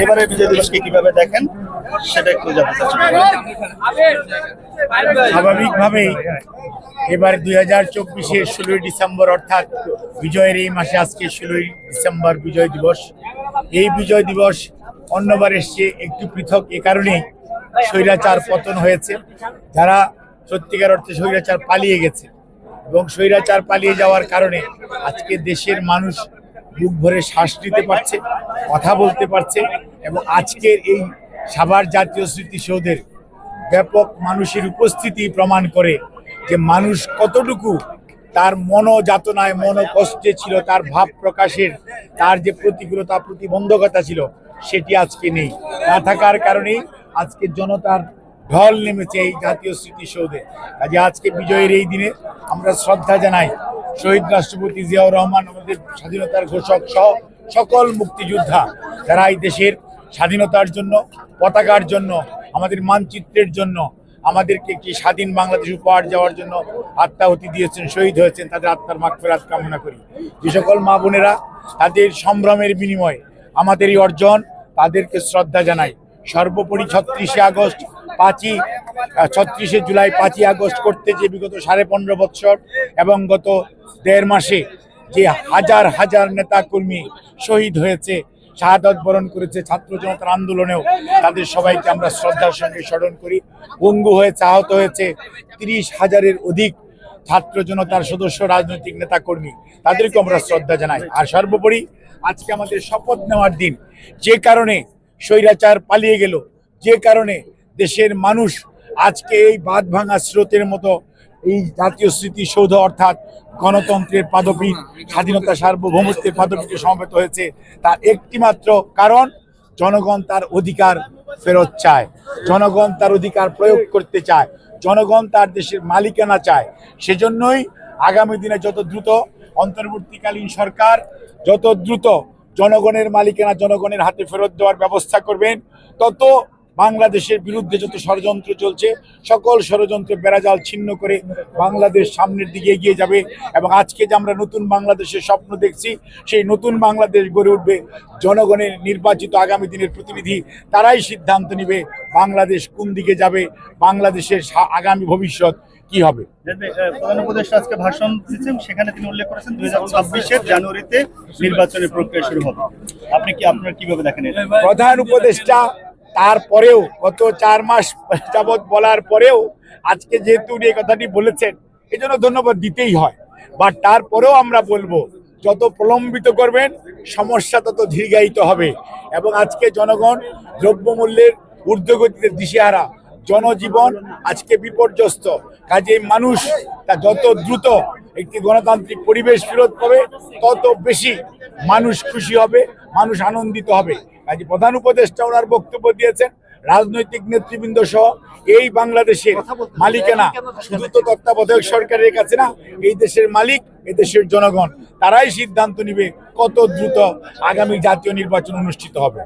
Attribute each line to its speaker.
Speaker 1: এবারে বিজয় দিবসকে কিভাবে দেখেন সেটা একটু জানতে চাচ্ছি।
Speaker 2: স্বাভাবিকভাবেই এবার 2024-এর 16ই ডিসেম্বর অর্থাৎ বিজয়ের এই মাসে আজকে 16ই ডিসেম্বর বিজয় দিবস। এই বিজয় দিবস অন্যবার এসছে একটু পৃথক এ কারণেই স্বৈরাচার পতন হয়েছে, যারা সত্যিকার অর্থে স্বৈরাচার পালিয়ে গেছে এবং স্বৈরাচার পালিয়ে যাওয়ার কারণে আজকে দেশের মানুষ বুক ভরে শ্বাস নিতে পারছে, কথা বলতে পারছে এবং আজকের এই সাভার জাতীয় স্মৃতিসৌধের ব্যাপক মানুষের উপস্থিতি প্রমাণ করে যে মানুষ কতটুকু তার মনোযাতনায় মনোকষ্টে ছিল, তার ভাব প্রকাশের তার যে প্রতিকূলতা প্রতিবন্ধকতা ছিল সেটি আজকে নেই। না থাকার কারণেই আজকে জনতার ঢল নেমেছে এই জাতীয় স্মৃতিসৌধে। কাজে আজকে বিজয়ের এই দিনে আমরা শ্রদ্ধা জানাই শহীদ রাষ্ট্রপতি জিয়াউর রহমান, আমাদের স্বাধীনতার ঘোষক সহ সকল মুক্তিযোদ্ধা যারা এই দেশের স্বাধীনতার জন্য, পতাকার জন্য, আমাদের মানচিত্রের জন্য, আমাদেরকে একটি স্বাধীন বাংলাদেশ উপহার দেওয়ার জন্য আত্মাহুতি দিয়েছেন, শহীদ হয়েছেন, তাদের আত্মার মাগফিরাত কামনা করি। যে সকল মা বোনেরা তাদের সম্ভ্রমের বিনিময়ে আমাদের এই অর্জন, তাদেরকে শ্রদ্ধা জানাই। সর্বোপরি 36শে জুলাই 5ই আগস্ট করতে যে বিগত 15.5 বৎসর এবং গত 1.5 মাসে যে হাজার হাজার নেতাকর্মী শহীদ হয়েছে, শাহাদত বরণ করেছে ছাত্র জনতার আন্দোলনেও, তাদের সবাইকে আমরা শ্রদ্ধার সঙ্গে স্মরণ করি। পঙ্গু হয়েছে, আহত হয়েছে 30,000-এর অধিক ছাত্র জনতার সদস্য, রাজনৈতিক নেতাকর্মী, তাদেরকে আমরা শ্রদ্ধা জানাই। আর সর্বোপরি আজকে আমাদের শপথ নেওয়ার দিন, যে কারণে স্বৈরাচার পালিয়ে গেল, যে কারণে দেশের মানুষ আজকে এই বাঁধ ভাঙা স্রোতের মতো এই জাতীয় স্মৃতিসৌধ অর্থাৎ গণতন্ত্রের পাদপীঠ, স্বাধীনতা সার্বভৌমত্বের পাদপীঠে সমবেত হয়েছে, তার একটি মাত্র কারণ জনগণ তার অধিকার ফেরত চায়, জনগণ তার অধিকার প্রয়োগ করতে চায়, জনগণ তার দেশের মালিকানা চায়। সেজন্যই আগামী দিনে যত দ্রুত অন্তর্বর্তীকালীন সরকার যত দ্রুত জনগণের মালিকানা জনগণের হাতে ফেরত দেওয়ার ব্যবস্থা করবেন, তত বাংলাদেশের বিরুদ্ধে যত ষড়যন্ত্র চলছে সকল ষড়যন্ত্রের বেড়াজাল ছিন্ন করে বাংলাদেশ সামনের দিকে এগিয়ে যাবে। এবং আজকে যে আমরা নতুন বাংলাদেশের স্বপ্ন দেখছি, সেই নতুন বাংলাদেশ গড়ে উঠবে জনগণের নির্বাচিত আগামী দিনের প্রতিনিধি, তারাই সিদ্ধান্ত নেবে বাংলাদেশ কোন দিকে যাবে, বাংলাদেশের আগামী ভবিষ্যৎ কি হবে।
Speaker 1: প্রধান উপদেষ্টা আজকে ভাষণ দিয়েছেন, সেখানে তিনি উল্লেখ করেছেন 2026-এর জানুয়ারিতে নির্বাচনের প্রক্রিয়া শুরু হবে। আপনারা কিভাবে দেখেন?
Speaker 2: প্রধান উপদেষ্টা তারপরেও গত 4 মাস যাবৎ বলার পরেও আজকে যেহেতু উনি এই কথাটি বলেছেন, এই জন্য ধন্যবাদ দিতেই হয়। বাট তারপরেও আমরা বলবো, যত প্রলম্বিত করবেন সমস্যা তত দীর্ঘায়িত হবে। এবং আজকে জনগণ দ্রব্যমূল্যের ঊর্ধ্বগতিতে দিশেহারা, জনজীবন আজকে বিপর্যস্ত। কাজেই মানুষ তা যত দ্রুত একটি গণতান্ত্রিক পরিবেশ ফেরত পাবে, তত বেশি মানুষ খুশি হবে, মানুষ আনন্দিত হবে। কাজে প্রধান উপদেষ্টা ওনার বক্তব্য দিয়েছেন, রাজনৈতিক নেতৃবৃন্দ সহ এই বাংলাদেশের মালিকানা শুধু তো তত্ত্বাবধায়ক সরকারের কাছে না, এই দেশের মালিক এই দেশের জনগণ, তারাই সিদ্ধান্ত নিবে কত দ্রুত আগামী জাতীয় নির্বাচন অনুষ্ঠিত হবে।